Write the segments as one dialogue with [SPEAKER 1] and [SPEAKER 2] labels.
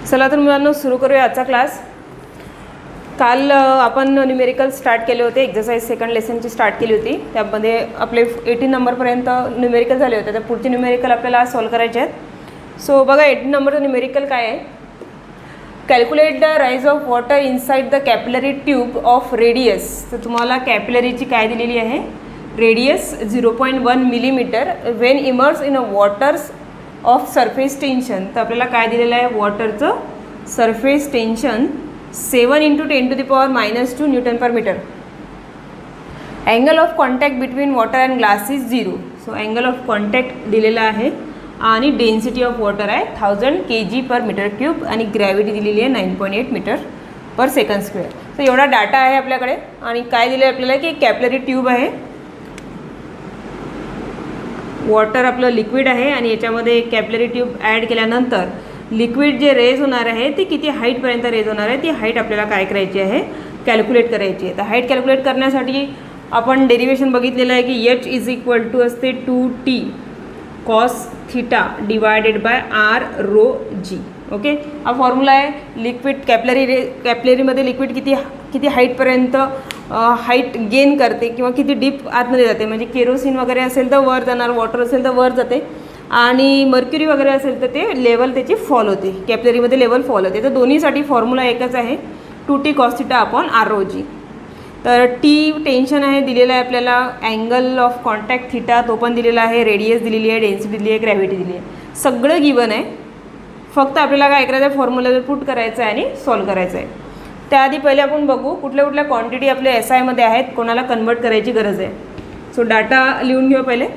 [SPEAKER 1] चला तर मुलांनो सुरू करूया आजचा क्लास। काल आपण न्यूमेरिकल स्टार्ट केले होते, एक्सरसाइज सेकंड लेसनची स्टार्ट केली होती। त्यामध्ये आपले 18 नंबरपर्यंत न्यूमेरिकल झाले होते। तर पुढचे न्यूमेरिकल आपल्याला आज सॉल्व करायचे आहेत। सो बघा 18 नंबरचं न्यूमेरिकल काय आहे, calculate the rise of water inside the capillary tube of radius. तर तुम्हाला कॅपिलरीची काय दिलेली आहे, radius 0.1 millimetre when immerse in a waters of surface tension. तर आपल्याला काय दिलेलं आहे, वॉटरचं surface tension 7 × 10⁻² newton per metre. Angle of contact between water and glass is 0। So angle of contact दिलेला आहे आणि डेन्सिटी ऑफ वॉटर आहे 1000 kg/m³ आणि ग्रॅव्हिटी दिलेली आहे 9.8 मीटर/सेकंड²। तर एवढा डाटा आहे आपल्याकडे। आणि काय दिलं आहे आपल्याला की कॅपिलरी ट्यूब आहे, वॉटर आपलं लिक्विड आहे आणि याच्यामध्ये कॅपिलरी ट्यूब ॲड केल्यानंतर लिक्विड जे रेज होणार आहे ते किती हाईटपर्यंत रेज होणार आहे, ती हाईट आपल्याला काय करायची आहे, कॅल्क्युलेट करायची आहे। तर हाईट कॅल्क्युलेट करण्यासाठी आपण डेरिवेशन बघितलेलं आहे की H = असते 2T cos θ / r/ρg। ओके, हा फॉर्म्युला आहे। लिक्विड कॅपिलरीमध्ये लिक्विड किती हाईटपर्यंत हाईट गेन करते किंवा किती डीप आतमध्ये जाते, म्हणजे केरोसिन वगैरे असेल तर वर जाणार, वॉटर असेल तर वर जाते आणि मर्क्युरी वगैरे असेल तर ते लेवल त्याची फॉल होते, कॅपिलरीमध्ये लेवल फॉल होते। तर दोन्हीसाठी फॉर्म्युला एकच आहे 2T cos θ / r/ρg। तर टी टेन्शन आहे दिलेला आहे आपल्याला, अँगल ऑफ कॉन्टॅक्ट थिटा तो पण दिलेला आहे, रेडियस दिलेली आहे, डेन्सिटी दिली आहे, ग्रॅव्हिटी दिली आहे, सगळं गिवन आहे। फक्त आपल्याला काय करायचं आहे, फॉर्म्युलावर पुट करायचं आहे आणि सॉल्व करायचं आहे। त्याआधी पहिले आपण बघू कुठल्या कुठल्या क्वांटिटी आपल्या SI मध्ये आहेत, कोणाला कन्वर्ट करायची गरज आहे। सो डाटा लिहून घेऊ पहिले।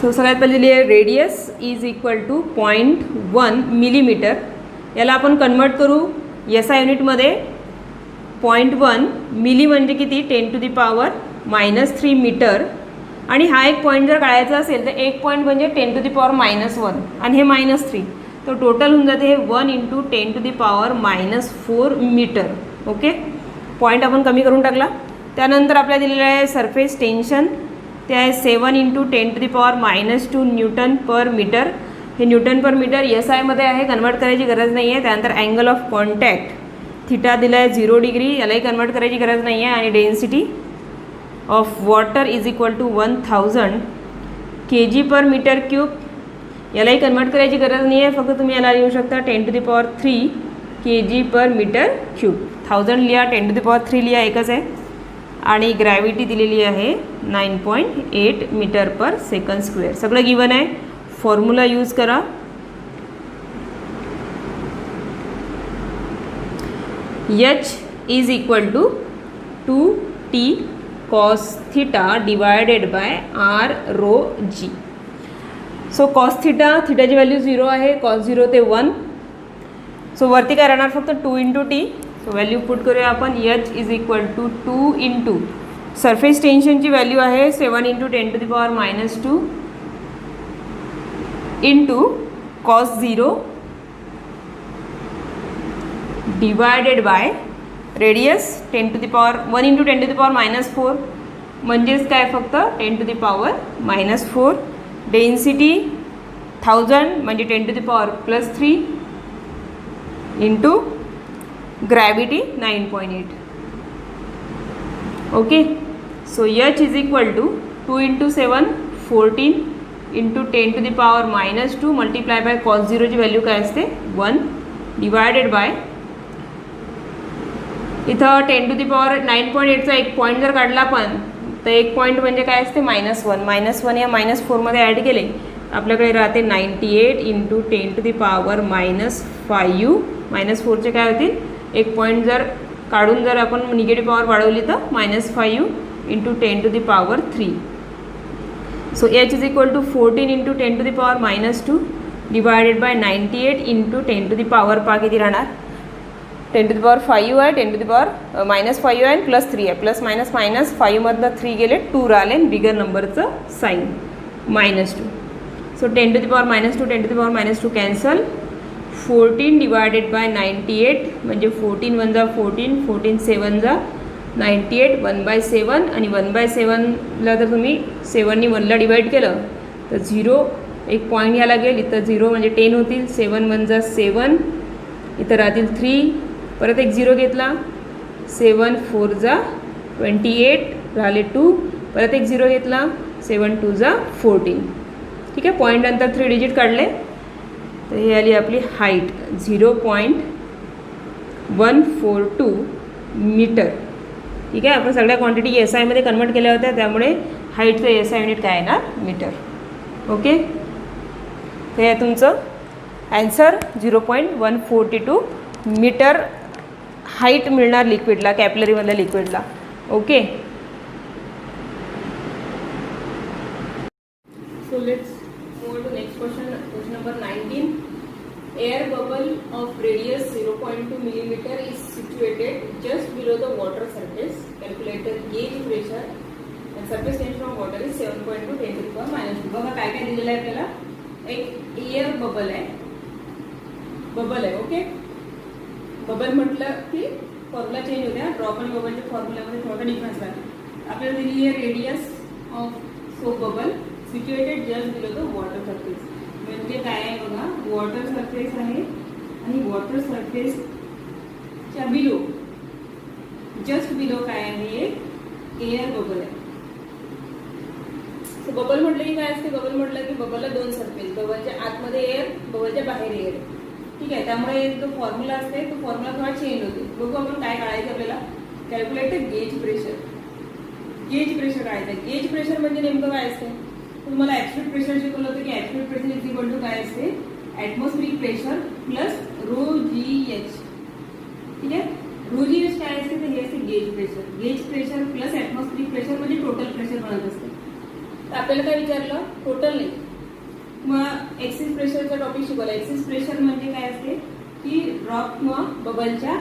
[SPEAKER 1] सो सगळ्यात पहिले लिहिली आहे radius is equal to 0.1 millimetre. याला आपण कन्वर्ट करू SI युनिटमध्ये। 0.1 मिली म्हणजे किती, 10⁻³ मीटर। आणि हा एक पॉईंट जर काढायचा असेल तर एक पॉईंट म्हणजे 10⁻⁻1 आणि हे -3, तर टोटल होऊन जाते हे 1 × 10⁻⁴ मीटर। ओके, पॉईंट आपण कमी करून टाकला। त्यानंतर आपल्याला दिलेलं आहे सरफेस टेन्शन, ते आहे 7 × 10⁻² न्यूटन पर मीटर। हे न्यूटन पर मीटर SI मध्ये आहे, कन्वर्ट करायची गरज नाही आहे। त्यानंतर अँगल ऑफ कॉन्टॅक्ट थिटा दिला आहे 0 डिग्री, यालाही कन्वर्ट करायची गरज नाही आहे। आणि density of water is equal to 1000 kg/m³, यालाही कन्वर्ट करायची गरज नाही आहे, फक्त तुम्ही याला लिहू शकता 10⁻³ kg/m³। 1000 लिहा, 10⁻³ लिहा, एकच आहे। आणि ग्रॅव्हिटी दिलेली आहे 9.8 मीटर/सेकंड²। सगळं गिवन आहे, फॉर्म्युला यूज करा। H is equal to 2T cos θ / r/ρg। So cos θ, थिटाची व्हॅल्यू 0 आहे, cos 0 ते 1। सो वरती काय राहणार, फक्त 2 × T। सो व्हॅल्यू पुट करूया आपण। H is equal to 2 × surface टेन्शनची व्हॅल्यू आहे 7 × 10⁻² × cos 0 डिवायडेड बाय रेडियस 1 × 10⁻⁴, म्हणजेच काय, फक्त 10⁻⁴। डेन्सिटी 1000 म्हणजे 10⁻+3 × gravity 9.8। Okay, so H is equal to 2 × 7 14 × 10⁻² multiply by cos 0 ची व्हॅल्यू काय असते 1 डिवायडेड बाय, इथं 10⁻9.8चा एक पॉईंट जर काढला आपण तर एक पॉईंट म्हणजे काय असते -1। -1 या -4 मध्ये ॲड केले आपल्याकडे राहते 98 × 10⁻⁵ -4चे काय होतील, एक पॉईंट जर काढून जर आपण निगेटिव्ह पॉवर वाढवली तर -5 × 10⁻³ so H is equal to 14 × 10⁻⁻² divided by 98 × 10⁻⁵ किती राहणार, 10⁵ आहे, 10⁻⁻5 आहे आणि +3 आहे, प्लस मायनस मायनस 5मधनं 3 गेले 2 राहिले, बिगर नंबरचं sign -2। So 10⁻⁻² 10⁻⁻² cancel, 14 divided by 98 म्हणजे 14 × 1 = 14, 14 × 7 = 98, 1/7 आणि 1/7ला जर तुम्ही 7नी 1ला डिवाइड केलं तर 0 एक पॉईंट या लागेल, इथं 0 म्हणजे 10 होतील, 7 1 जा 7, इथं राहतील 3, परत एक 0 घेतला, 7 4 जा 28, राहिले 2, परत एक 0 घेतला, 7 2 जा 14. ठीक आहे, पॉईंट नंतर 3 डिजिट काढले तर ही आली आपली हाईट 0.142 मीटर. ठीक आहे, आपण सगळ्या क्वांटिटी SI मध्ये कन्वर्ट केल्या होत्या, त्यामुळे हाईटचं SI युनिट काय येणार, मीटर. ओके, हे आहे तुमचं ॲन्सर. 0.142 मीटर हाईट मिळणार लिक्विडला, कॅपिलरीमधल्या लिक्विडला. Okay, so let's move to next question. Question number 19. Air bubble of radius 0.2 millimeter is situated just below the water surface. Calculate the gauge pressure and surface tension of water is 7.2 10 to the power -2. बघा काय काय दिलेलं आहे आपल्याला. एक air bubble आहे, okay. Bubble म्हटलं की फॉर्म्युला चेंज होत्या, ड्रॉप आणि बबलच्या फॉर्म्युल्यामध्ये थोडा डिफरन्स राहतो. आपल्याला दिलेली आहे radius of soap bubble situated just below the water surface. म्हणजे काय आहे बघा, वॉटर सरफेस आहे आणि वॉटर सरफेसच्या बिलो, जस्ट बिलो काय आहे, एअर बबल आहे. सो बबल म्हटलं की काय असते, बबल म्हटलं की बबलला दोन सरफेस, बबलच्या आतमध्ये एअर, बबलच्या बाहेर एअर. ठीक आहे, त्यामुळे जो फॉर्म्युला असते तो फॉर्म्युला थोडा चेंज होतो. बघू आपण काय काढायचं आपल्याला. Calculate gauge pressure. Gauge pressure काढायचं. गेज प्रेशर म्हणजे नेमकं काय असते, तुम्हाला ऍब्सोल्यूट प्रेशर शिकवलं होतं की absolute pressure is equal to काय असते, ऍटमॉस्फेरिक प्रेशर प्लस ρGH. ठीक आहे, ρGH काय असते तर हे असते gauge pressure. Gauge pressure plus atmospheric pressure म्हणजे टोटल प्रेशर बनत असते. तर आपल्याला काय विचारलं, टोटल नाही, मग एक्सिस प्रेशरचा टॉपिक शिकवला. एक्सिस प्रेशर म्हणजे काय असते की ड्रॉप किंवा बबलच्या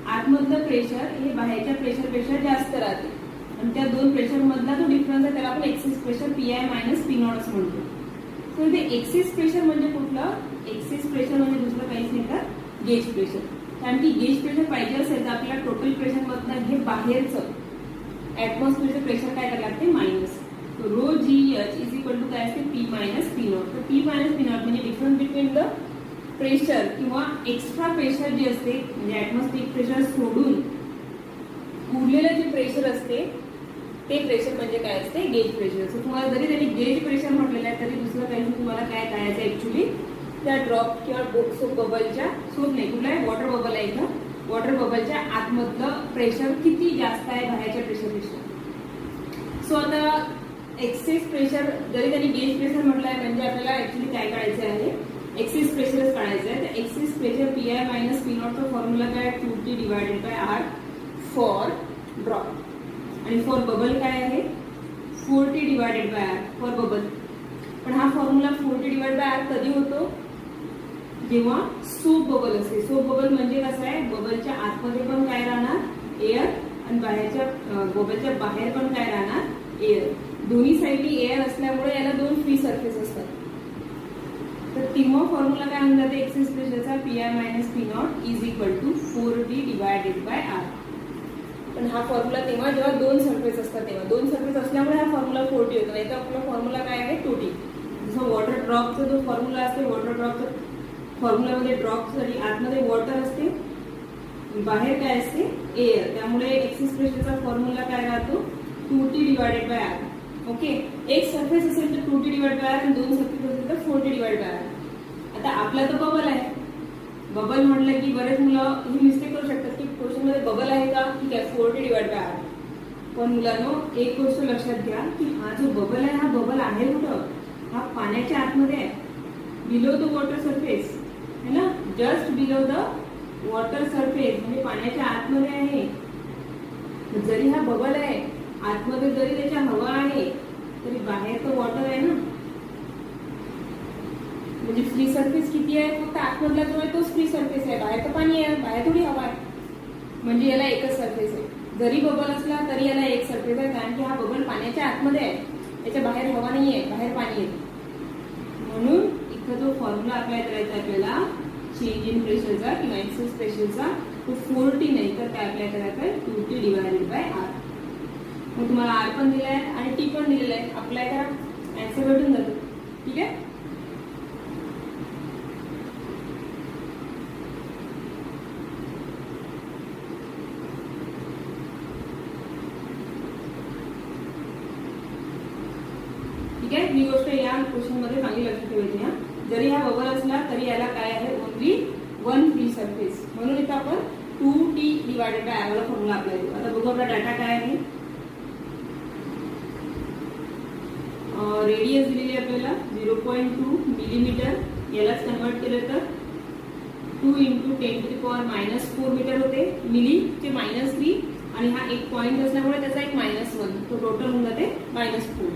[SPEAKER 1] आतमधलं प्रेशर हे बाहेरच्या प्रेशरपेक्षा जास्त राहते आणि त्या दोन प्रेशर मधला जो डिफरन्स आहे त्याला आपण एक्सिस प्रेशर PI - P0 असं म्हणतो. सो इथे एक्सिस प्रेशर म्हणजे कुठलं, एक्सिस प्रेशर म्हणजे दुसरं काहीच नाही तर गेज प्रेशर. कारण की गेज प्रेशर पाहिजे असेल तर आपल्याला टोटल प्रेशर मधलं हे बाहेरचं ऍटमॉस्फिअरचं प्रेशर काय करायला लागते, minus. ρGH is equal to काय असते, P - P0. तर P - P0 म्हणजे डिफरन्स बिटवीन द प्रेशर किंवा एक्स्ट्रा प्रेशर जे असते, म्हणजे ऍटमॉस्फिअरिक प्रेशर सोडून उरलेलं जे प्रेशर असते ते प्रेशर म्हणजे काय असते, गेज प्रेशर. सो तुम्हाला जरी त्यांनी गेज प्रेशर म्हटलेलं आहे तरी दुसरं काही तुम्हाला काय करायचं ऍक्च्युली, त्या ड्रॉप किंवा सोप बबलच्या, सोप नाही कुठला आहे, वॉटर बबल आहे इथं, वॉटर बबलच्या आतमधलं प्रेशर किती जास्त आहे बाहेरच्या प्रेशरपेक्षा. सो आता एक्सेस प्रेशर जरी त्यांनी गेज प्रेशर म्हटलंय म्हणजे आपल्याला ऍक्च्युली काय काढायचं आहे, एक्सेस प्रेशरच काढायचं आहे. तर एक्सेस प्रेशर PI - P0 चा फॉर्म्युला काय, 2T/R फॉर ड्रॉप आणि फॉर बबल काय आहे, 4T/R फॉर बबल. पण हा फॉर्म्युला 4T/R कधी होतो, जेव्हा सोप बबल असते. सोप बबल म्हणजे कसं आहे, बबलच्या आतमध्ये पण काय राहणार, एअर, आणि बाहेरच्या बबलच्या बाहेर पण काय राहणार, एअर. दोन्ही साईडनी एअर असल्यामुळे याला दोन फ्री सरफेस असतात. तर तेव्हा फॉर्म्युला काय होऊन जाते एक्सेस प्रेशरचा, PI - P0 is equal to 4T/R. पण हा फॉर्म्युला तेव्हा जेव्हा दोन सरफेस असतात तेव्हा, दोन सरफेस असल्यामुळे हा फॉर्म्युला 4T होतो. नाही तर आपला फॉर्म्युला काय आहे, 2T. जसं वॉटर ड्रॉपचा जो फॉर्म्युला असते, वॉटर ड्रॉपचा फॉर्म्युलामध्ये ड्रॉपसाठी आतमध्ये वॉटर असते, बाहेर काय असते, एअर. त्यामुळे एक्सेस प्रेशरचा फॉर्म्युला काय राहतो, 2T/R. ओके, एक सरफेस असेल तर 2T/R आणि दोन सरफेस असेल तर 4T/R. आता आपला तर बबल आहे, बबल म्हटलं की बरेच मुलं ही मिस्टेक करू शकतात की क्वेश्चन मध्ये बबल आहे का, ठीक आहे 4T/R. पण मुलांनो एक गोष्ट लक्षात घ्या की हा जो बबल आहे, हा बबल आहे कुठं, हा पाण्याच्या आतमध्ये आहे, बिलो द वॉटर सरफेस है ना, just below the water surface म्हणजे पाण्याच्या आतमध्ये आहे. जरी हा बबल आहे, आतमध्ये जरी त्याच्या हवा आहे तरी बाहेर तर वॉटर आहे ना, म्हणजे फ्री सरफेस किती आहे, फक्त आतमधला जो आहे तोच फ्री सरफेस आहे, बाहेर तर पाणी आहे, बाहेर थोडी हवा आहे. म्हणजे याला एकच सरफेस आहे. जरी बबल असला तरी याला एक सरफेस आहे, कारण की हा बबल पाण्याच्या आतमध्ये आहे, त्याच्या बाहेर हवा नाही आहे, बाहेर पाणी आहे. म्हणून इथं जो फॉर्म्युला अप्लाय करायचा आपल्याला चेंज इन प्रेशरचा किंवा एक्सेस प्रेशरचा, तो 4T नाही तर काय अप्लाय करायचा आहे, 2T/R. मग तुम्हाला R पण दिलाय आणि T पण दिलेला आहे, अप्लाय करा, ऍन्सर भेटून जातो. ठीक आहे, ठीक आहे, ही गोष्ट या क्वेश्चनमध्ये चांगली लक्षात ठेवायची आहे. जरी हा बबल असला तरी याला काय आहे, ओनली वन फ्री सरफेस. म्हणून इथं आपण 2t डिवायडेड बाय आर ला फॉर्म्युला अप्लाय करू. आता बघू आपला डाटा काय आहे. रेडियस दिलेली आपल्याला 0.2 मिलीमीटर. यालाच कन्वर्ट केलं तर 2 × 10⁻⁴ मीटर होते. मिलीचे -3 आणि हा एक पॉईंट असल्यामुळे त्याचा एक -1, तो टोटल होऊन जाते -4.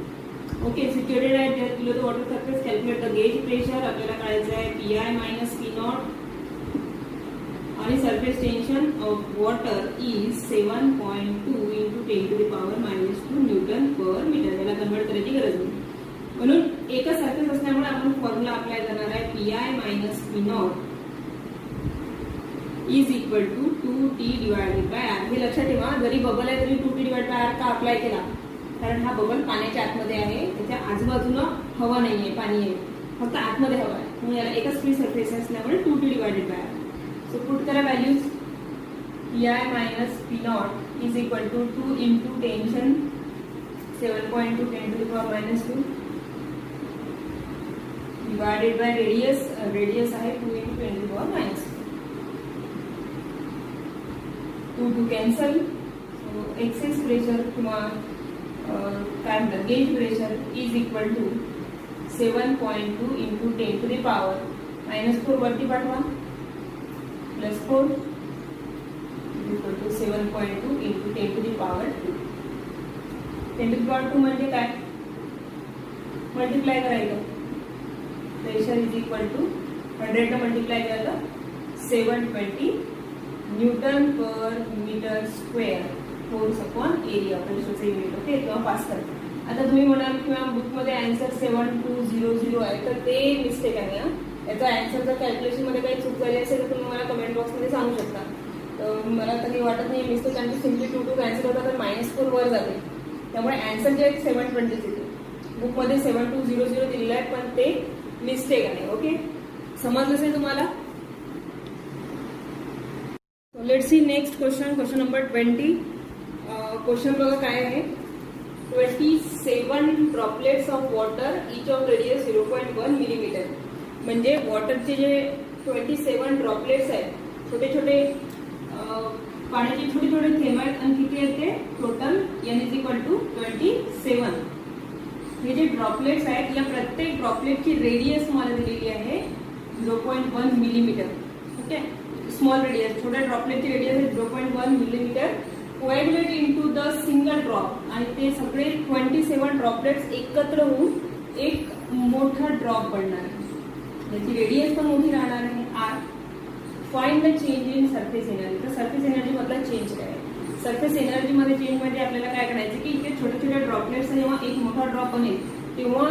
[SPEAKER 1] ओके, सिच्युएटेड आहे below the water surface. Calculate the gauge pressure. आपल्याला काढायचं आहे PI - P0 आणि surface tension of water is 7.2 × 10⁻⁻² newton per metre. याला कन्वर्ट करायची गरज नाही. म्हणून एकच सरफेस असल्यामुळे आपण फॉर्म्युला अप्लाय करणार आहे PI - P0 is equal to 2t divided by R. हे लक्षात ठेवा, जरी बबल आहे तरी 2t डिवाइड बाय आर का अप्लाय केला, कारण हा बबल पाण्याच्या आतमध्ये आहे, त्याच्या आजूबाजूला हवा नाहीये, पाणी आहे, फक्त आतमध्ये हवा आहे. म्हणून याला एकच फ्री सरफेस असल्यामुळे 2t divided by r. So put करा values. PI - P0 is equal to 2 × tension 7.2 10⁻⁻² divided by radius. Radius आहे 2 × 10⁻². 2 to cancel. So excess pressure किंवा काय म्हणतात gauge pressure is equal to 7.2 × 10⁻⁻⁴ वरती पाठवा +4 इक्वल टू 7.2 × 10⁻². 10⁻² म्हणजे काय, मल्टिप्लाय करायचं. प्रेशर इज इक्वल टू 100 ने मल्टिप्लाय केलं तर 720 newton per metre square force upon area. प्रेशरचे युनिट होते किंवा पास्कल. आता तुम्ही म्हणाल किंवा बुकमध्ये आन्सर 7200 आहे, तर ते मिस्टेक आहे. याचा आन्सर जर कॅल्क्युलेशन मध्ये काही चूक झाली असेल तर तुम्ही मला कमेंट बॉक्समध्ये सांगू शकता. तर मला तरी वाटत नाही मिस्टेक, आणि सिम्पली 2 to कॅन्सल होता तर -4 वर जाते. त्यामुळे आन्सर जे आहे 720 येते. बुकमध्ये 7200 दिलेलं आहे, पण ते मिस्टेक आहे. ओके, समजलं असेल तुम्हाला. Let's see next question. Question number 20. Question बघा काय आहे. 27 droplets of water each of radius 0.1 millimetre. म्हणजे वॉटरचे जे 27 ड्रॉपलेट्स आहेत, छोटे छोटे पाण्याचे छोटे छोटे थेंब आहेत, आणि किती आहेत ते total n is equal to 27. हे जे ड्रॉपलेट्स आहेत, या प्रत्येक ड्रॉपलेटची रेडियस मला दिलेली आहे 0.1 मिलीमीटर. ओके, स्मॉल रेडियस, छोट्या ड्रॉपलेटची रेडियस आहे 0.1 millimetre. Coagulate into the single drop. आणि ते सगळे 27 ड्रॉपलेट्स एकत्र होऊन एक मोठा ड्रॉप बनणार आहे. याची रेडियस पण मोठी राहणार आहे R. Find the change in surface energy. तर सरफेस एनर्जी मधला चेंज काय आहे. सरफेस एनर्जी मध्ये चेंज म्हणजे आपल्याला काय करायचं की इथे छोटे छोटे ड्रॉपलेट्स जेव्हा एक मोठा ड्रॉप बनेल तेव्हा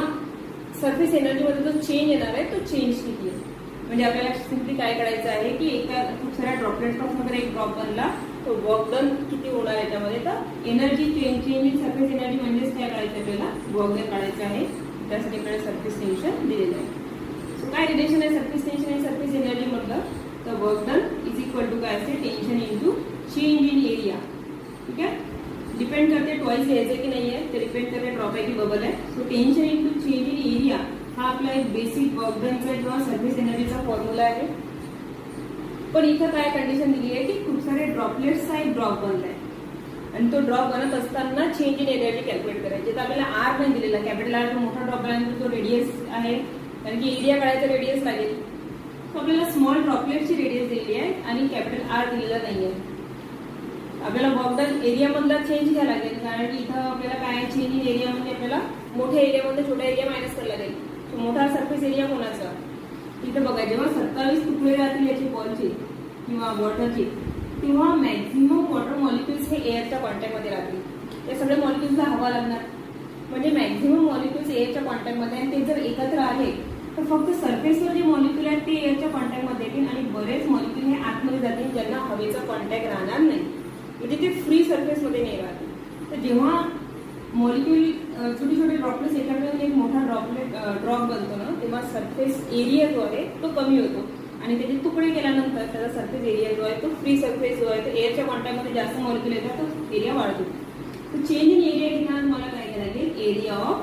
[SPEAKER 1] सरफेस एनर्जी मध्ये जो चेंज येणार आहे तो चेंज किती आहे. म्हणजे आपल्याला सिम्पली काय करायचं आहे की एका खूप साऱ्या ड्रॉपलेट मध्ये एक ड्रॉप बनला, तो वर्क डन किती होणार याच्यामध्ये. तर energy change in surface energy म्हणजेच काय करायचं आपल्याला, वर्क डन काढायचं आहे. त्यासाठी आपल्याला सरफेस टेन्शन दिलेलं आहे. सो काय रिलेशन आहे सरफेस टेन्शन आणि सरफेस एनर्जी मधलं, तर work done is equal to काय असते, tension into change in area. ठीक आहे, डिपेंड करते ट्वाइस घ्यायचं की नाही आहे, ते डिपेंड करते ड्रॉप आहे की बबल आहे. So tension into change in area हा आपला एक बेसिक वर्क डनचा किंवा सरफेस एनर्जीचा फॉर्म्युला आहे. पण इथं काय कंडिशन दिली आहे की खूप सारे ड्रॉपलेट्सचा एक ड्रॉप बनलाय, आणि तो ड्रॉप बनत असताना चेंज इन एरियाची कॅल्क्युलेट करायची. तर आपल्याला आर नाही दिलेला, कॅपिटल आर जो मोठा ड्रॉप आल्यानंतर तो रेडियस आहे, कारण की एरिया काढायचा रेडियस लागेल. तो आपल्याला स्मॉल ड्रॉपलेटची रेडियस दिलेली आहे आणि कॅपिटल आर दिलेला नाहीये. आपल्याला वर्क डन एरिया मधला चेंज घ्यायला लागेल, कारण की इथं आपल्याला काय चेंज इन एरिया म्हणजे आपल्याला मोठ्या एरियामध्ये छोट्या एरिया मायनस करायला लागेल. मोठा सरफेस एरिया कोणाचा, इथे बघा जेव्हा 27 तुकडे राहतील याची बॉलची किंवा वॉटरची, तेव्हा मॅक्झिमम वॉटर मॉलिक्युल्स हे एअरच्या कॉन्टॅक्टमध्ये राहतील. या सगळ्या मॉलिक्युल्सला हवा लागणार, म्हणजे मॅक्झिमम मॉलिक्युल्स एअरच्या कॉन्टॅक्टमध्ये, आणि ते जर एकत्र आले तर फक्त सरफेसवर जे मॉलिक्युल आहेत ते एअरच्या कॉन्टॅक्टमध्ये येतील, आणि बरेच मॉलिक्युल हे आतमध्ये जातील ज्यांना हवेचा कॉन्टॅक्ट राहणार नाही, म्हणजे ते फ्री सरफेसमध्ये नाही राहतील. तर जेव्हा मॉलिक्युल छोटे छोटे ड्रॉपलेट्स एकाकडे एक मोठा ड्रॉप बनतो ना, तेव्हा सरफेस एरिया जो आहे तो कमी होतो, आणि त्याचे तुकडे केल्यानंतर त्याचा सरफेस एरिया जो आहे तो फ्री सरफेस जो आहे तो एअरच्या कॉन्टॅक्टमध्ये जास्त मॉलिक्युल येतात, तो एरिया वाढतो. तर चेंज इन एरिया घेताना मला काय करायला लागेल, area of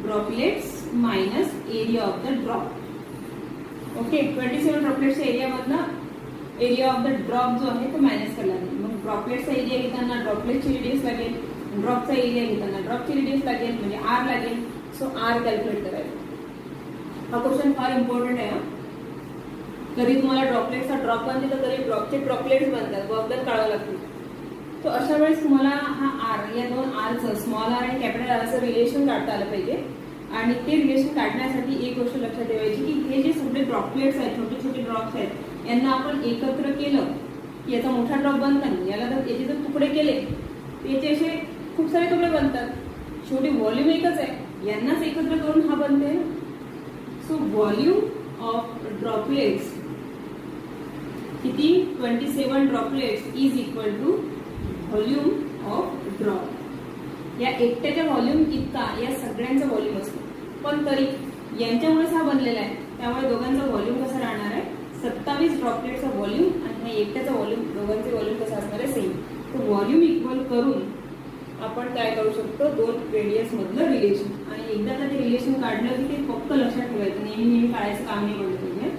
[SPEAKER 1] droplets minus area of the drop. Okay, 27 ड्रॉपलेट्सच्या एरियामधनं एरिया ऑफ द ड्रॉप जो आहे तो मायनस करायला लागेल. मग ड्रॉपलेट्सचा एरिया घेताना ड्रॉपलेटची रेडियस लागेल, ड्रॉपचा एरिया घेताना ड्रॉपची रेडियस लागेल म्हणजे आर लागेल. सो आर कॅल्क्युलेट करायचं. हा क्वेश्चन फार इम्पॉर्टंट आहे. कधी तुम्हाला ड्रॉपलेट्सचा ड्रॉप बनते तर कधी ड्रॉपचे ड्रॉपलेट्स बनतात, वर्क काढावं लागते. तो अशा वेळेस तुम्हाला हा आर, या दोन आरचं स्मॉल आर आणि कॅपिटल आरचं रिलेशन काढता आलं पाहिजे. आणि ते रिलेशन काढण्यासाठी एक गोष्ट लक्षात ठेवायची की हे जे सगळे ड्रॉपलेट्स आहेत, छोटे छोटे ड्रॉप्स आहेत, यांना आपण एकत्र केलं की याचा मोठा ड्रॉप बनतात. याला जर याचे जर तुकडे केले त्याचे असे खूप सारे तुकडे बनतात. शेवटी व्हॉल्यूम एकच आहे, यांनाच एकत्र करून हा बनते. सो व्हॉल्यूम ऑफ ड्रॉपलेट्स किती, 27 droplets is equal to volume of drop. या एकट्याच्या व्हॉल्यूम इतका या सगळ्यांचा व्हॉल्यूम असतो. पण तरी यांच्यामुळेच हा बनलेला आहे, त्यामुळे दोघांचा व्हॉल्यूम कसा राहणार आहे, 27 ड्रॉपलेटचा व्हॉल्यूम आणि ह्या एकट्याचा व्हॉल्यूम, दोघांचे व्हॉल्यूम कसं असणार आहे, सेम. तर व्हॉल्यूम इक्वल करून आपण काय करू शकतो, दोन रेडियस मधलं रिलेशन. आणि एकदा का ते रिलेशन काढलं की ते फक्त लक्षात ठेवायचं, नेहमी नेहमी काढायचं काम नाही पडलं पाहिजे.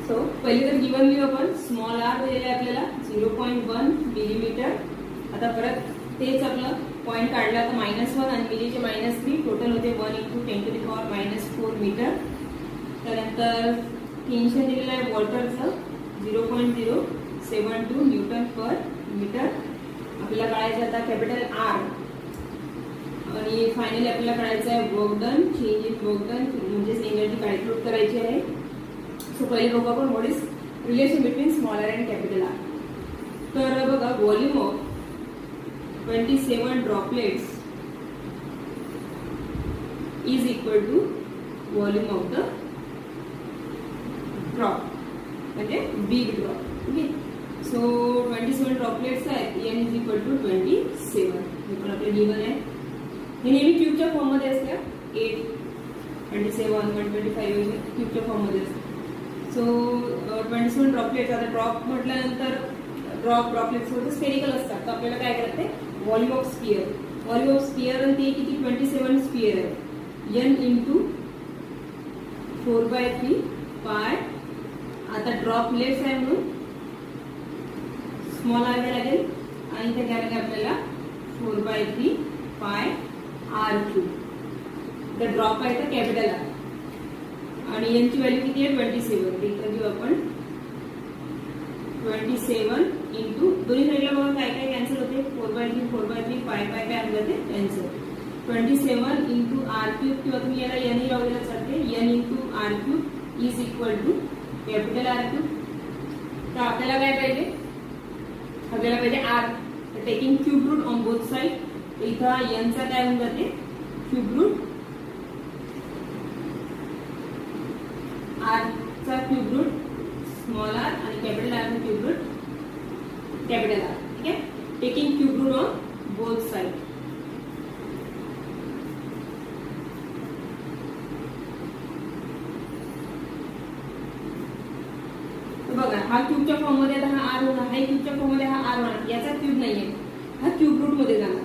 [SPEAKER 1] सो पहिले तर गिवन व्ह्यू आपण स्मॉल आर दिलेला आहे आपल्याला 0.1 मिलीमीटर. आता परत तेच आपलं पॉईंट काढला तर -1 आणि मिलीचे -3, टोटल होते 1 × 10⁻⁴ मीटर. त्यानंतर टेन्शन दिलेलं आहे वॉटरचं 0.072 न्यूटन पर मीटर. आपल्याला काढायचं आता कॅपिटल आर. आणि फायनली आपल्याला काढायचं आहे work done, change in work done, म्हणजेच एनर्जी कॅल्क्युलेट करायची आहे. सो पहिले बघू आपण what is relation between small R and capital R. तर बघा, volume of 27 droplets is equal to volume of the drop, म्हणजे big drop. Okay, so 27 droplets आहेत, n इज इक्वल टू 27. हे पण आपलं गिवन आहे. हे नेहमी क्यूबच्या फॉर्म मध्ये असते. 8, 27, 125 क्यूबच्या फॉर्म मध्ये असते. So 27 droplets. आता ड्रॉप म्हटल्यानंतर ड्रॉपलेट्स होते स्फेरिकल असतात. तर आपल्याला काय करायचं आहे, volume of sphere. Volume of sphere आणि ते किती, 27 स्फिअर आहे, n × 4/3 पाय. आता ड्रॉपलेट्स आहे म्हणून स्मॉल आर घ्यायला लागेल आणि ते घ्यायला लागेल आपल्याला 4/3 पाय r³. तर ड्रॉप आहे तर कॅपिटल आर आणि यांची व्हॅल्यू किती आहे, 27. इथं घेऊ आपण 27 इंटू दोन्ही साईडला बघा काय काय कॅन्सल होते, 4/3 पाय काय जाते कॅन्सल. 27 इंटू r³ किंवा तुम्ही याला n लावलेलं चालते, n × r³ is equal to capital R³. तर आपल्याला काय पाहिजे, आपल्याला पाहिजे r. तर taking cube root on both side. इथं n चा काय होऊन जाते, क्यूब रूट, r चा क्यूब रूट स्मॉल आर आणि कॅपिटल आर चा क्यूब रूट कॅपिटल आर. ठीक आहे, taking cube root on both side. बघा, हा क्यूबच्या फॉर्म मध्ये आता हा आर होणार, हा क्यूबच्या फॉर्म मध्ये हा आर होणार. याचा क्यूब नाहीये, हा क्यूब रूट मध्ये जाणार.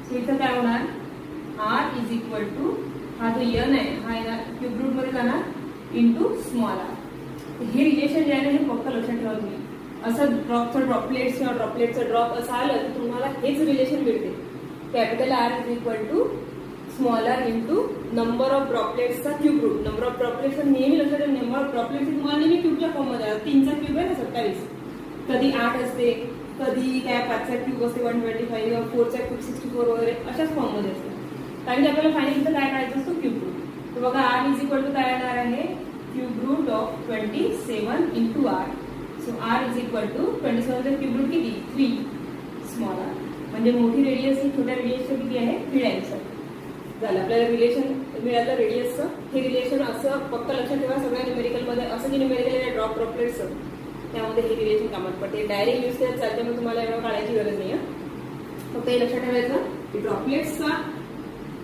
[SPEAKER 1] सो इथं काय होणार, आर इज इक्वल टू हा जो n आहे हा येणार क्यूब रूट मध्ये जाणार इंटू स्मॉल आर. हे रिलेशन जे आहे हे फक्त लक्षात ठेवा तुम्ही. असं ड्रॉपलेट्स किंवा ड्रॉपलेटचं ड्रॉप असं आलं तर तुम्हाला हेच रिलेशन मिळते. Capital R is equal to small r into number of ड्रॉपलेट्सचा cube root. Number of droplets नेहमी लक्षात ठेवा, नंबर ऑफ ड्रॉपलेट्स तुम्हाला नेहमी क्यूबच्या फॉर्म मध्ये. 3चा क्यूब आहे ना 27, कधी 8 असते, कधी काय 5चा क्यूब असते 125, 4चा क्यूब 64 वगैरे अशाच फॉर्म मध्ये असते. कारण की आपल्याला फायनली काय काढायचं असतो, क्यूब रूट. तर बघा आर इज इक्वल टू काय येणार आहे, cube root of 27 into r. So R is equal to 27चा क्यूब रूट किती, 3 स्मॉल आर. म्हणजे मोठी रेडियस ही छोट्या रेडियसचं किती आहे, 3 टाइम्स झालं. आपल्याला रिलेशन मिळालं रेडियसचं. हे रिलेशन असं फक्त लक्षात ठेवा, सगळ्या न्यूमेरिकलमध्ये असं जे न्यूमेरिकल आहे ड्रॉपलेट्सचं त्यामध्ये हे रिलेशन कामात पडते. डायरेक्ट यूज करत चालते, मग तुम्हाला एवढं काढायची गरज नाही. फक्त हे लक्षात ठेवायचं की ड्रॉपलेट्सचा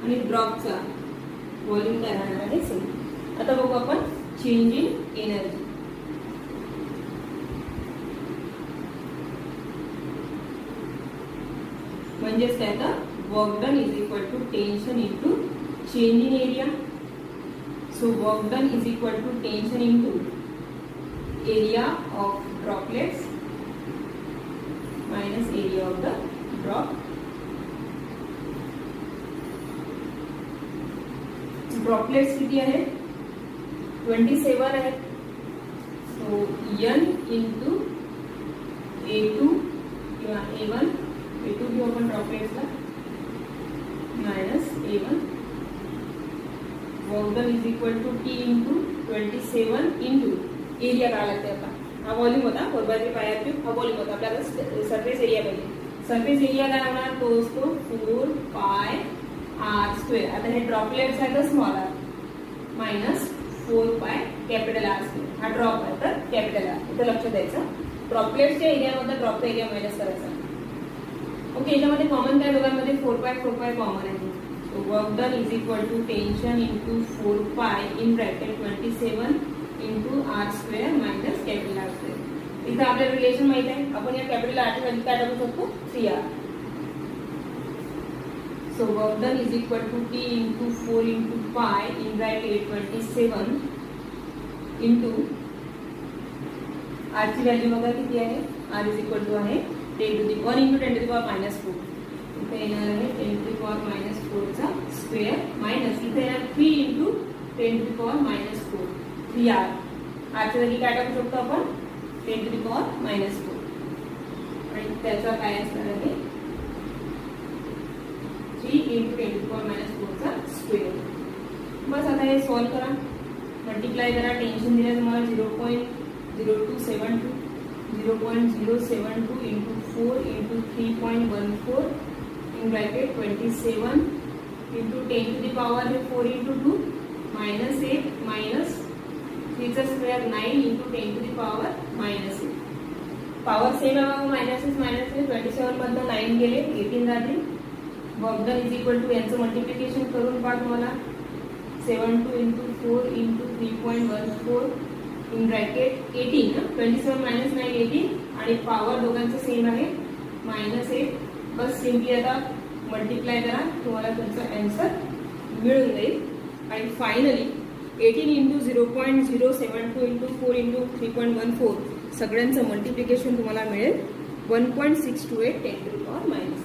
[SPEAKER 1] आणि ड्रॉपचा व्हॉल्यूम काय राहणार आहे सेम. आता बघू आपण चेंज इन एनर्जी. म्हणजेच काय, तर work done is equal to tension into change in area. So work done is equal to tension into area of droplets minus area of the drop. Droplets किती आहेत 27 आहेत. So n into A2 किंवा A1 घेऊ आपण ड्रॉपलेट्सला मायनस A1 work done is equal to T into 27 into area काढा लागते आता. हा व्हॉल्यूम होता 4/3 पाय क्यूब. हा व्हॉल्यूम होता आपल्याला सरफेस एरिया पाहिजे. सरफेस एरिया काय होणार तो असतो 4 पाय आर स्क्वेअर. आता हे ड्रॉपलेट्स आहेत तर small R minus 4 pi capital R square. हा ड्रॉप आहे तर कॅपिटल आर. इथं लक्ष द्यायचं. ड्रॉपलेट्सच्या एरियामध्ये ड्रॉपचा एरिया मायनस करायचा. ओके याच्यामध्ये कॉमन काय दोघांमध्ये 4 पाय कॉमन आहे. So work done is equal to tension into 4 pi in bracket 27 into R square minus capital R square. इथं आपल्याला रिलेशन माहित आहे. आपण या कॅपिटल आरच्या व्हॅल्यू काय टाकू शकतो 3r. So work done is equal to T into 4 into pi in bracket 27 into R ची व्हॅल्यू बघा किती आहे. R is equal to आहे 1 into 10 to the power minus 4. इथे येणार आहे 10 to the power minus 4 चा स्क्वेअर मायनस इथे येणार 3 into 10 to the power minus 4 3r. R ची व्हॅल्यू काय टाकू शकतो आपण 10 to the power minus 4 आणि त्याचा काय असणार आहे 3 into 10 to the power minus 4 चा स्क्वेअर. बस आता हे सॉल्व करा. मल्टिप्लाय करा. टेन्शन दिलं तुम्हाला 0.0272 0.072 into 4 into 3.14 in bracket 27 into 10 to the power 4 into 2 minus 8 minus 3 चा square 9 into 10 to the power minus 8. Power same आहे बघा मायनस 27 मधनं 9 गेले 18 राहतील. Work done is equal to यांचं मल्टिप्लिकेशन करून पहा तुम्हाला 72 into 4 into 3.14 in bracket 18 27 minus 9 18 आणि पॉवर दोघांचं सेम आहे मायनस 8. बस सिम्पली आता मल्टिप्लाय करा तुम्हाला तुमचा आन्सर मिळून जाईल. आणि फायनली 18 into 0.072 into 4 into 3.14 सगळ्यांचं मल्टिप्लिकेशन तुम्हाला मिळेल 1.628 10 to the power minus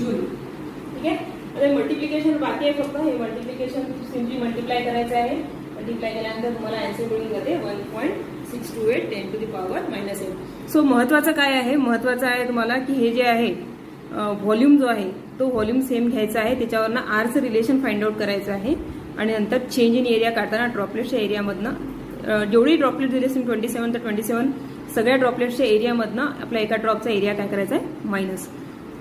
[SPEAKER 1] joule. ठीक आहे. आता मल्टिप्लिकेशन बाकी आहे फक्त. हे मल्टिप्लिकेशन सिम्पली मल्टिप्लाय करायचं आहे. मल्टिप्लाय केल्यानंतर तुम्हाला आन्सर मिळून जाते 1.628 10 to the power minus 8. So महत्वाचं काय आहे महत्वाचं आहे तुम्हाला की हे जे आहे व्हॉल्यूम जो आहे तो व्हॉल्यूम सेम घ्यायचा आहे. त्याच्यावरनं आरचं रिलेशन फाइंड आउट करायचं आहे आणि नंतर चेंज इन एरिया काढताना ड्रॉपलेट्सच्या एरियामधनं जेवढी ड्रॉपलेट दिली असेल 27 तर 27 सगळ्या ड्रॉपलेट्सच्या एरियामधनं आपल्या एका ड्रॉपचा एरिया काय करायचा आहे मायनस.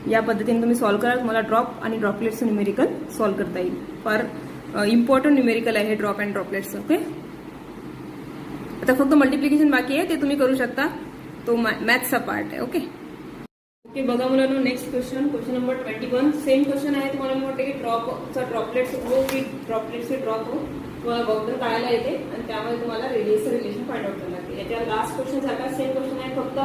[SPEAKER 1] या पद्धतीने तुम्ही सॉल्व्ह करा. तुम्हाला ड्रॉप आणि ड्रॉपलेट्सचं न्यूमेरिकल सॉल्व्ह करता येईल. फार इम्पॉर्टंट न्यूमेरिकल आहे ड्रॉप अँड ड्रॉपलेट्सचं. ओके आता फक्त मल्टिप्लिकेशन बाकी आहे ते तुम्ही करू शकता. तो मॅथ्सचा पार्ट आहे. ओके ओके बघा मुलांनो next question number 21. Same question आहे. तुम्हाला मी वाटतं की ड्रॉपचा हो की ड्रॉपलेट्सचे ड्रॉप हो तुम्हाला बघून काढायला येते आणि त्यामध्ये तुम्हाला रेडियसचं रिलेशन फाइंड आउट करायला लागते. याच्या लास्ट क्वेश्चन सारखा सेम क्वेश्चन आहे. फक्त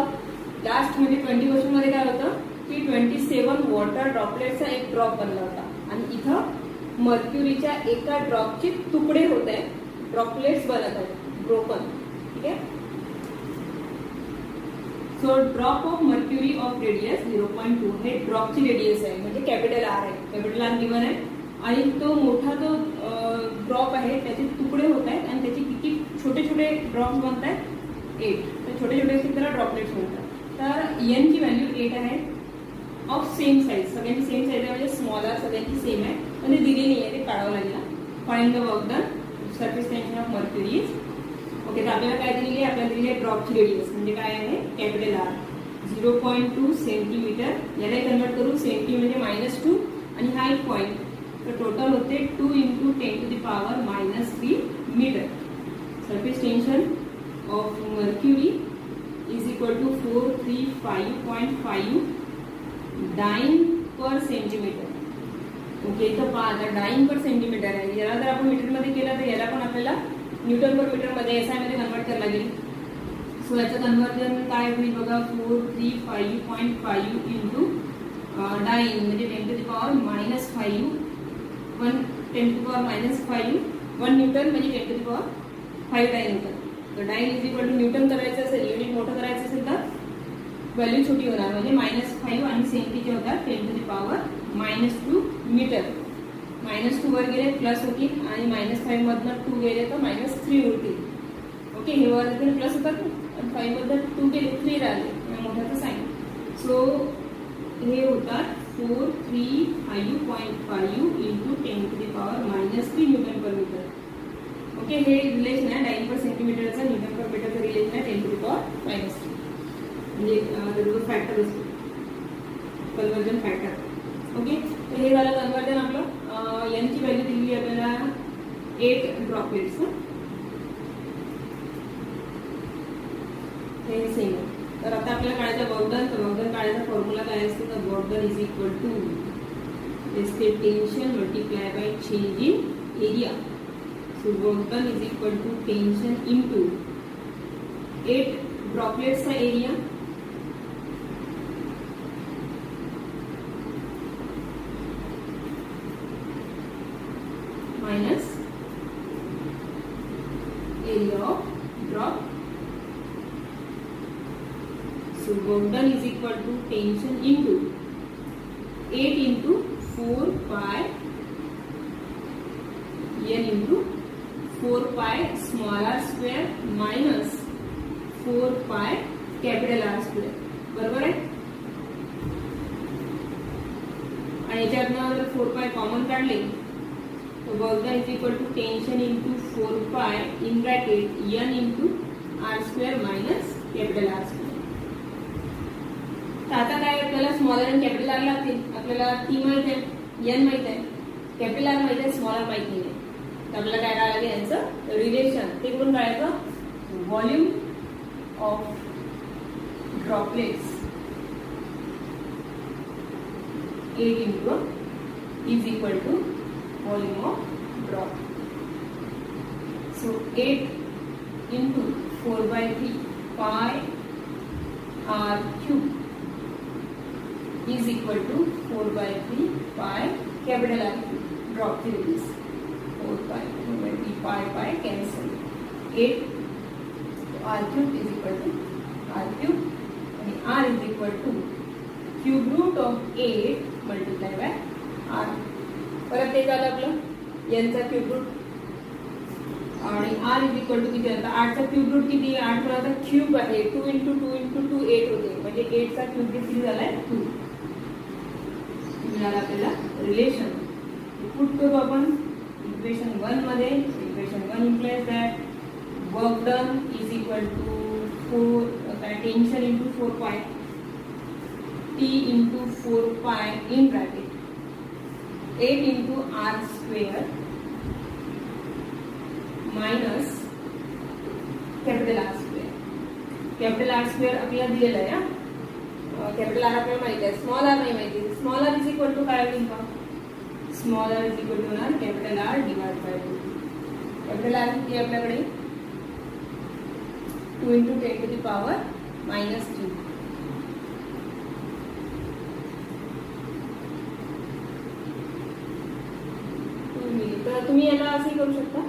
[SPEAKER 1] लास्ट म्हणजे 20 क्वेश्चन मध्ये काय होतं की 27 वॉटर ड्रॉपलेटचा एक ड्रॉप बनला होता आणि इथं मर्क्युरीच्या एका ड्रॉपचे तुकडे होत आहेत. ड्रॉपलेट्स बनत आहेत ब्रोकन. ठीक आहे. So drop of mercury of radius 0.2 हे ड्रॉपची रेडियस आहे म्हणजे कॅपिटल आर आहे. कॅपिटल आर गिवन आहे आणि तो मोठा जो ड्रॉप आहे त्याचे तुकडे होत आहेत आणि त्याचे किती छोटे छोटे ड्रॉप्स बनत आहेत 8. तर छोटे छोटे असतील त्याला ड्रॉपलेट्स म्हणतात. तर एन ची व्हॅल्यू 8 आहे ऑफ सेम साईज. सगळ्यांची सेम साईज आहे म्हणजे स्मॉल आर सगळ्यांची सेम आहे पण ते दिली नाही आहे ते काढावं लागेल. Find the work done surface tension of mercury. Okay तर आपल्याला काय दिलेली आहे आपल्याला दिलेली आहे ड्रॉपची रेडियस म्हणजे काय आहे कॅपिटल आर 0.2 सेंटीमीटर. याला कन्वर्ट करू सेंटी म्हणजे -2 आणि हा एक पॉईंट तर टोटल होते 2 into 10 to the power -3 metre. Surface tension of mercury is equal to 435.5 dyne per centimetre. Okay इथं पहा आता डाइन पर सेंटीमीटर आहे. याला जर आपण मीटरमध्ये केलं तर याला पण आपल्याला न्यूटन पर मीटरमध्ये SI मध्ये कन्वर्ट करायला लागेल. सो याचं कन्वर्जन काय होईल बघा 435.5 इंटू डाइन म्हणजे 10 to the power -5 1 10 to the power -5 1 newton म्हणजे 10 to the power 5 डायन्यूटन. तर dyne is equal to newton करायचं असेल, युनिट मोठं करायचं असेल तर व्हॅल्यू छोटी होणार म्हणजे -5 आणि सेम किती होतात 10 to the power -2 मीटर. -2 वर गेले प्लस होतील आणि -5 मधनं 2 गेले तर -3 उरतील. ओके, हे वर प्लस होतात आणि 5 मधनं 2 गेले 3 राहिले मोठ्याचं साईन. सो हे होतात 435.5 into 10 to the power -3 newton per metre. Okay, हे रिलेशन आहे डाइन पर सेंटीमीटरचा न्यूटन पर मीटरचा रिलेशन आहे 10 to the power -3 म्हणजे फॅक्टर असतो कन्वर्जन फॅक्टर. ओके, तर हे झालं कन्वर्जन आपलं. यांची व्हॅल्यू दिली आपल्याला 8 ड्रॉपलेट्स. हे सेम. तर आता आपल्याला काढायचं वर्कडन. तर वर्कडन काढायचा फॉर्म्युला काय असतो तर work done is equal to escape tension multiply by change in area. So work done is equal to tension into 8 ड्रॉपलेट्सचा area minus area of drop. So work done is equal to tension into 8 into 4 pi n into 4 pi small r square minus 4 pi capital R square. बरोबर आहे. आणि याच्यातनं जर 4 pi common काढले तर work done is equal to tension into 4 pi in bracket n into r square minus capital R square. आता काय आपल्याला smaller आणि कॅपिटल आर लागतील. आपल्याला टी माहित आहे, एन माहित आहे, कॅपिटल आर माहित आहे, स्मॉलर माहित नाही आहे. तर आपल्याला काय काढायला लागेल यांचं रिलेशन. ते कुठून काढायचं volume of droplets 8 into is equal to volume of drop. So 8 into 4/3 pi r cube is equal to 4/3 pi capital R cube. Drop the release 4 pi 4/3 pi cancel 8 r cube is equal to r cube and r is equal to cube root of 8 multiplied by r. परत ते झालं आपलं यांचा cube route आणि r is equal to किती आता 8 चा cube root किती 8 पण आता क्यूब आहे 2 into 2 into 2 8 होते म्हणजे 8 चा क्यूब किती झालाय 2. मिळालं आपल्याला रिलेशन. पुट करू आपण इक्वेशन 1 मध्ये. Equation 1 implies that work done is equal to 4 tension into 4 pi t into 4 pi in bracket 8 into r square minus capital R square. capital R square आपल्याला दिलेला आहे. कॅपिटल आर आपल्याला माहिती आहे, small r नाही माहिती. Small r is equal to काय होईल का small r is equal to होणार capital R divide by 2. Capital R किती आपल्याकडे 2 into 10 to the power -3. तर तुम्ही याला असंही करू शकता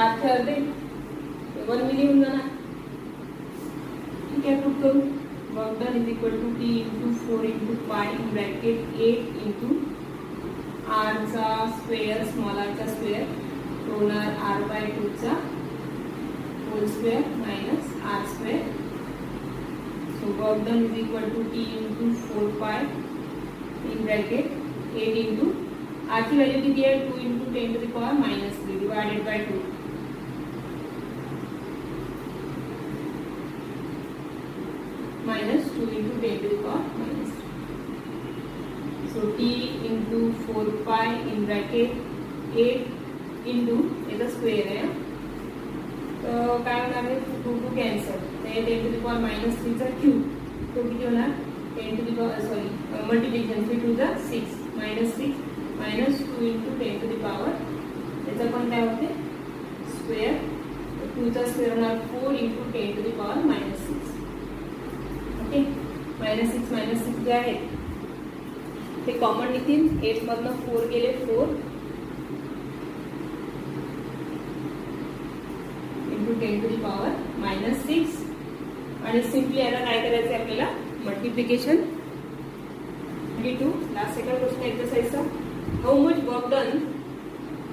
[SPEAKER 1] 8 अर्धे 1 मिली होऊन जाणार. ठीक आहे, प्रूफ करू. Work done is equal to T into 4 into pi in bracket 8 into r चा स्क्वेअर स्मॉल r चा स्क्वेअर होणार r/2 चा whole square minus r square. So work done is equal to T into 4 pi in bracket 8 into r की value किती आहे 2 into 10 to the power -3 divided by 2 minus 2 into 10 to the power -3. So t into 4 pi in bracket 8 into याचा square आहे. तर काय होणार आहे 2 cancel. ते 10 to the power -3 चा क्यूब तो किती होणार 10 to the power sorry multiplication 3 to the 6 -6 minus 2 into 10 to the power याचा पण काय होते स्क्वेअर. 2 चा स्क्वेअर होणार 4 into 10 to the power -6. Okay, -6 जे आहेत ते कॉमन निघतील. 8 मधनं 4 गेले, 4 इंटू 10 टू दी पॉवर -6. आणि सिम्पली आता काय करायचं आहे आपल्याला, मल्टिप्लिकेशन. 22 लास्ट सेकंड क्वेश्चन एक्सरसाइजचा. How much work done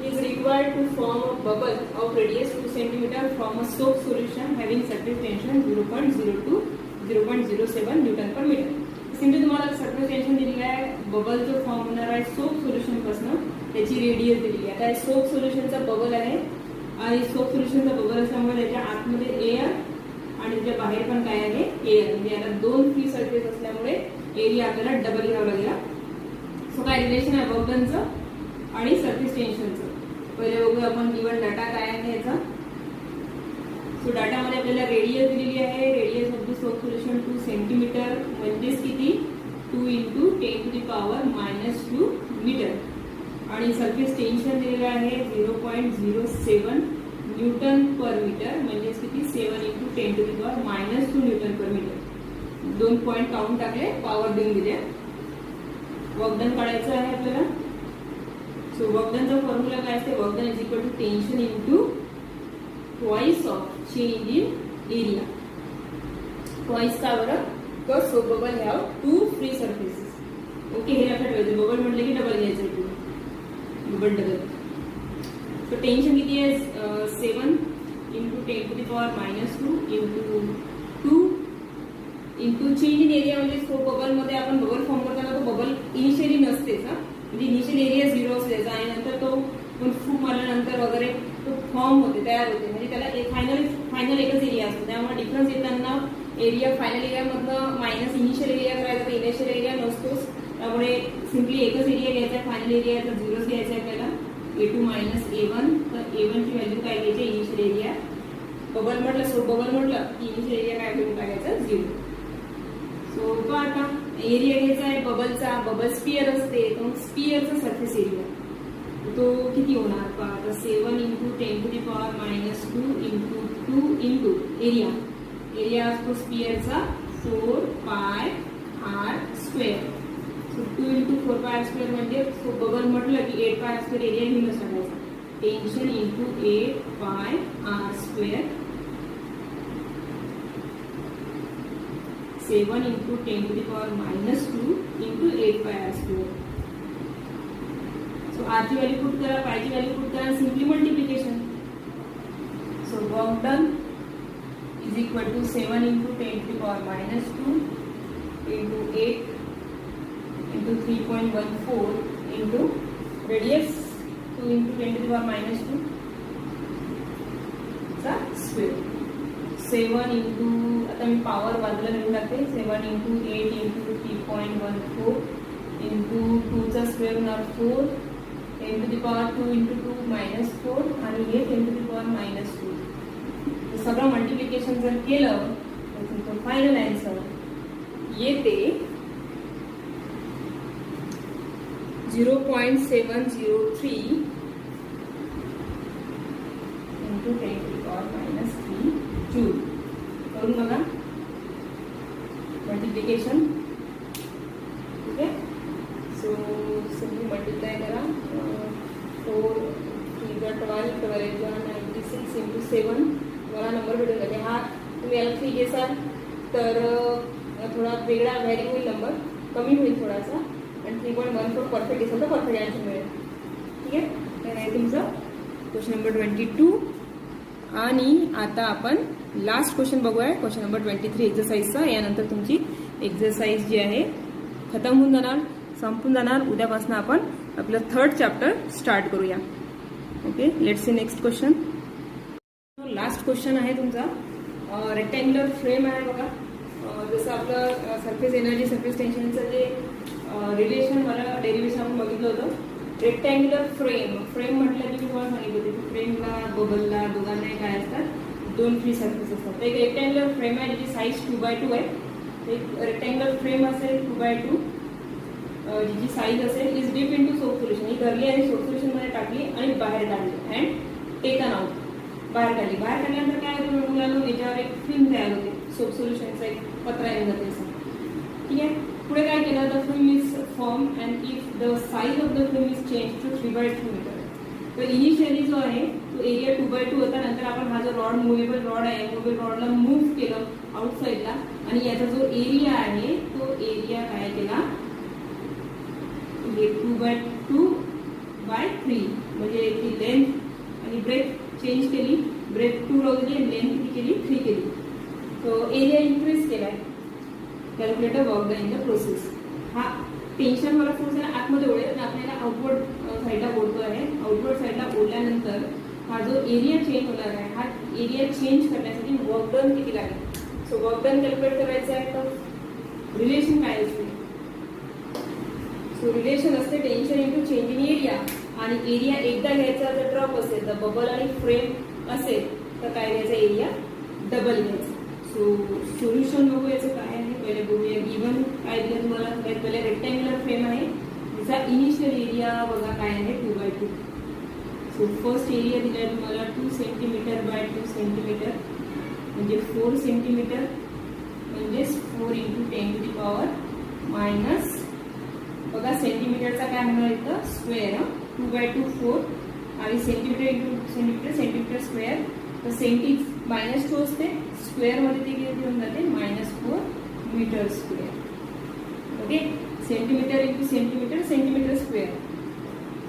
[SPEAKER 1] is required to form a bubble of radius 2 cm from a soap solution having surface tension 0.02 0.07 newton per metre. Simply तुम्हाला surface tension दिलेलं आहे, bubble जो form होणार आहे soap solution पासून, त्याची radius दिलेली आहे. आता सोप सोल्युशनचा बबल आहे आणि सोप सोल्युशनचा बबल असल्यामुळे त्याच्या आतमध्ये एअर आणि त्याच्या बाहेर पण काय आहे, एअर. म्हणजे याला 2 फ्री सरफेस असल्यामुळे एरिया आपल्याला डबल घ्यावा लागेल. सो काय रिलेशन आहे वर्क डनचं आणि सरफेस टेन्शनचं. पहिले बघूया आपण गिवन डाटा काय आहे याचा. सो डाटामध्ये आपल्याला रेडियस दिलेली आहे. Radius of the soap solution 2 centimetre म्हणजेच किती, 2 into 10 to the power -2 metre. आणि सरफेस टेन्शन दिलेलं आहे 0.07 न्यूटन पर मीटर म्हणजेच किती, 7 into 10 to the power -2 newton per metre. 2 point count टाकले, पॉवर देऊन दिल्या. वर्क डन काढायचं आहे आपल्याला. सो वर्क डनचा फॉर्म्युला काय असते, work done is equal to tension into twice of change in area. Twice का बरं, because soap bubble have 2 free surfaces. Okay, हे लक्षात ठेवायचं. बबल म्हटलं की डबल घ्यायचं आहे, बबल डबल. सो टेन्शन किती आहे, 7 into 10 to the power -2 into 2 into change in area. म्हणजे सोप बबल मध्ये आपण बबल फॉर्म करताना तो बबल इनिशियली नसतेच. म्हणजे इनिशियल एरिया 0 असते त्याचा आणि नंतर तो फूक मारल्यानंतर वगैरे तो फॉर्म होते, तयार होते. म्हणजे त्याला फायनल एकच एरिया असतो. त्यामुळे डिफरन्स येताना एरिया फायनल एरियामधनं मायनस इनिशियल एरिया करायचा, तर इनिशियल एरिया नसतोच. त्यामुळे सिम्पली एकच एरिया घ्यायचा आहे, फायनल एरियाचा 0 घ्यायचा आहे आपल्याला. A2 - A1. तर A1 ची व्हॅल्यू काय घ्यायची, इनिशियल एरिया. बबल म्हटलं, सो बबल म्हटलं की इनिशियल एरिया काय व्हॅल्यू टाकायचं, 0. सो आता एरिया घ्यायचा आहे बबलचा. बबल स्पियर असते, तर मग स्पियरचा सरफेस एरिया तो किती होणार पहा. तर 7 into 10 to the power -2 into 2 into area. Area असतो स्पियरचा 4 पाय r स्क्वेअर. सो 2 इंटू 4 पाय r स्क्वेअर म्हणजे बबल म्हटलं की 8 पाय r स्क्वेअर एरिया घेऊनच टाकायचा. Tension into 8 pi r square 7 into 10 to the power -2 into 8 pi r square. So R ची व्हॅल्यू पुट करा, पाय ची व्हॅल्यू पुट करा, simply multiplication. So work done is equal to 7 into 10 to the power -2 into 8 into 3.14 into radius 2 into 10 to the power -2 चा square. 7 into, आता मी power बाजूला लिहून टाकते, 7 into 8 into 3.14 into 2 चा square होणार 4 10 टू दी पॉवर 2 इंटू 2 -4 आणि हे 10 to the power -2. सगळं मल्टिप्लिकेशन जर केलं तर तुमचं फायनल आन्सर येते 0.703 into 10 to the power -3 joule. करून बघा मल्टिप्लिकेशन. ठीक आहे. सो सिम्पली मल्टिप्लाय करा. 4 3 12 12 96 इंटू 7 मला नंबर भेटून जाते. हा तुम्ही याला 3 घेसाल तर थोडा वेगळा व्हॅरी होईल, नंबर कमी होईल थोडासा. आणि 3.14 परफेक्ट घेसाल तर परफेक्ट आन्सर मिळेल. ठीक आहे. तर हे तुमचं क्वेश्चन नंबर 22. आणि आता आपण लास्ट क्वेश्चन बघूया, क्वेश्चन नंबर 23 एक्सरसाइजचा. यानंतर तुमची एक्सरसाइज जी आहे खतम होऊन जाणार, संपून जाणार. उद्यापासून आपण आपलं 3rd चॅप्टर स्टार्ट करूया. Okay, let's see next question. Last question आहे तुमचा. रेक्टँग्युलर फ्रेम आहे बघा. जसं आपलं सरफेस एनर्जी सरफेस टेन्शनचं जे रिलेशन मला डेरिव्हेशन आपण बघितलं होतं. रेक्टँग्युलर फ्रेम म्हटलं की मी तुम्हाला सांगितलं होतं की फ्रेमला बबलला दोघांनाही काय असतात, 2 फ्री सरफेस असतात. एक रेक्टँग्युलर फ्रेम आहे ज्याची साईज 2x2 आहे. एक रेक्टँग्युलर फ्रेम असेल 2x2 जिची साईज असेल is dipped into soap solution. ही धरली आणि सोप सोल्युशनमध्ये टाकली आणि बाहेर काढली अँड टेकन आउट. बाहेर काढली. बाहेर काढल्यानंतर काय होतं मुलांना, याच्यावर एक फिल्म तयार होते. सोप सोल्युशनचा एक पत्रा येऊन जाते असं. ठीक आहे. पुढे काय केलं, the film is form and if the size of the film is change to 3/2 metre. तर इनिशियली जो आहे तो एरिया 2/2 होता. नंतर आपण हा जो रॉड मुव्हेबल रॉड आहे, मुव्हेबल रॉडला मूव्ह केलं आउटसाईडला आणि याचा जो एरिया आहे तो एरिया काय केला, 2/2/3 म्हणजे याची लेंथ आणि ब्रेथ चेंज केली. ब्रेथ 2 राहू दिली आणि लेंथ किती केली, 3 केली. तो एरिया इन्क्रीज केलाय. Calculator work done in the process. हा टेन्शन वाला फोर्स आहे आतमध्ये ओढेल आणि आपल्याला आउटवर्ड साईडला ओढतो आहे. आउटवर्ड साईडला ओढल्यानंतर हा जो एरिया चेंज होणार आहे, हा एरिया चेंज करण्यासाठी वर्क डन किती लागेल. सो वर्क डन कॅल्क्युलेट करायचं आहे तर रिलेशन काय असते. सो रिलेशन असते tension into change in area. आणि एरिया एकदा घ्यायचा जर ड्रॉप असेल तर बबल आणि फ्रेम असेल तर काय घ्यायचा, एरिया डबल घ्यायचा. सो सोल्युशन बघू याचं काय आहे. पहिले बघूया गिवन काय दिलं तुम्हाला. पहिले रेक्टँग्युलर फ्रेम आहे, तिचा इनिशियल एरिया बघा काय आहे, 2/2. सो फर्स्ट एरिया दिला आहे तुम्हाला 2 सेंटीमीटर बाय 2 सेंटीमीटर म्हणजे 4 सेंटीमीटर म्हणजेच 4 × 10⁻⁻. बघा सेंटीमीटरचा काय होणार इथं, स्क्वेअर. 2/2 4 आणि centimetre into centimetre, centimetre square. तर सेंटी -2 असते, स्क्वेअरमध्ये ते किती होऊन जाते, -4 metre square. Okay, centimetre into centimetre, centimetre square.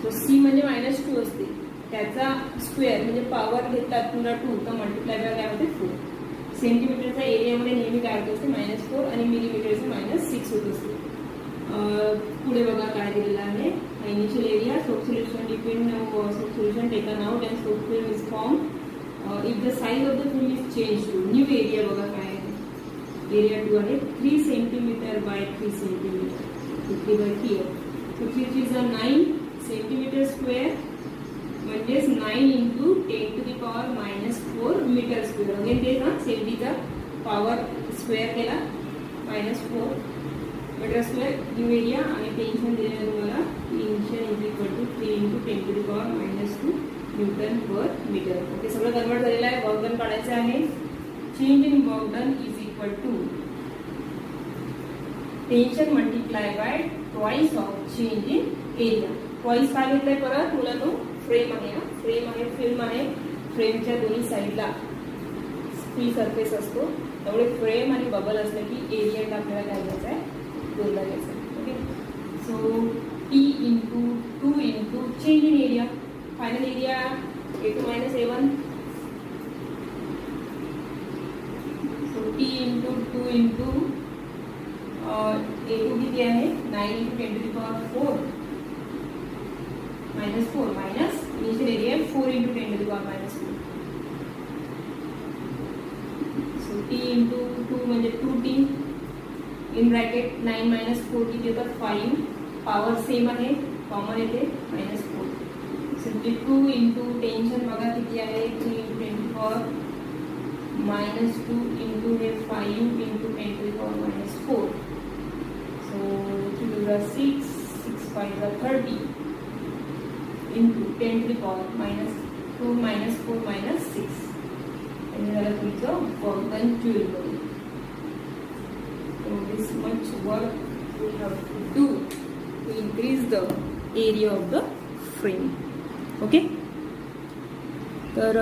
[SPEAKER 1] So C म्हणजे -2 असते, त्याचा स्क्वेअर म्हणजे पॉवर घेतला पुन्हा 2 तर मल्टिप्लाय बाय काय होते 4. सेंटीमीटरच्या एरियामध्ये नेहमी काय होत असते, -4 आणि मिलीमीटरचं -6 होत असते. पुढे बघा काय दिलेलं आहे, initial area. Soap solution depend soap solution taken out and soap film is form. If the size of the film is change to new area. बघा काय आहे, एरिया 2 आहे 3 सेंटीमीटर बाय 3 सेंटीमीटर 50/3 आहे. सो 3 9 सेंटीमीटर स्क्वेअर म्हणजेच 9 × 10⁻⁻4 metre square. Again ते ना सेंटीचा power square केला -4 metre square new area. आणि टेन्शन दिलेलं तुम्हाला tension is equal to 3 × 10⁻⁻2 newton per metre. Okay, सगळं कन्वर्ट झालेलं आहे. वर्क डन काढायचं आहे. Change in work done is equal to tension multiply by twice of change in area. Twice काय घेतलंय परत मुलांनो, फ्रेम आहे ना, फ्रेम आहे, फिल्म आहे. फ्रेमच्या दोन्ही साईडला फ्री सरफेस असतो, त्यामुळे फ्रेम आणि बबल असलं की एरिया आपल्याला काय घ्यायचा आहे, 2 घ्यायचा आहे. Okay, so T × 2 × change in area. Final area A2 - A1. So T × 2 × A2 किती आहे, 9 × 10⁻4 -4 minus initial area 4 × 10⁻4. So T × 2 म्हणजे 2T इन ब्रॅकेट 9 - 4 किती होतात 5. पॉवर सेम आहे, कॉमन येते -4. सिम्पली 2 × टेन्शन बघा किती आहे, 3 × 10⁻⁻2 हे 5 × 10⁻⁻4. So 3 × 6 6 5 30 into 10⁻⁻2 -4 -6. आणि झालं तुमचं वर्क डन ज्युएलमध्ये. So this much work we have to do to increase the area of the frame. Okay, तर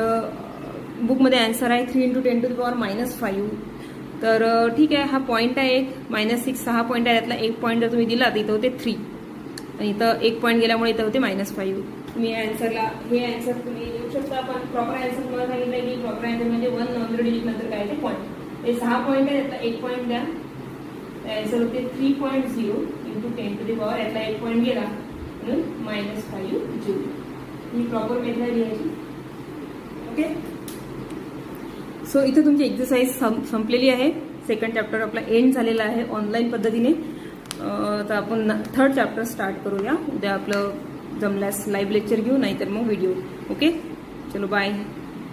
[SPEAKER 1] बुकमध्ये आन्सर आहे 3 × 10⁻⁻5. तर ठीक आहे, हा पॉईंट आहे एक -6. 6 पॉईंट आहे, त्यातला एक पॉईंट जर तुम्ही दिला तर इथं होते 3 आणि इथं एक पॉईंट गेल्यामुळे इथं होते -5. तुम्ही आन्सरला हे आन्सर तुम्ही देऊ शकता. पण प्रॉपर आन्सर तुम्हाला सांगितलं की प्रॉपर आन्सर म्हणजे 1 नॉन डिजिट नंतर काय ते पॉईंट. हे 6 पॉईंट आहे, त्यातला एक पॉईंट द्या. आन्सर होते 3.0 × 10⁻. यातला एक पॉईंट गेला म्हणून -5 जूल. ही प्रॉपर मेथड लिहायची. ओके, सो इथे तुमची एक्सरसाइज संपलेली आहे. सेकंड चॅप्टर आपला एंड झालेला आहे ऑनलाईन पद्धतीने. तर आपण 3rd चॅप्टर स्टार्ट करूया. उद्या आपलं जमल्यास लाईव्ह लेक्चर घेऊ, नाहीतर मग व्हिडिओ. ओके, चलो बाय.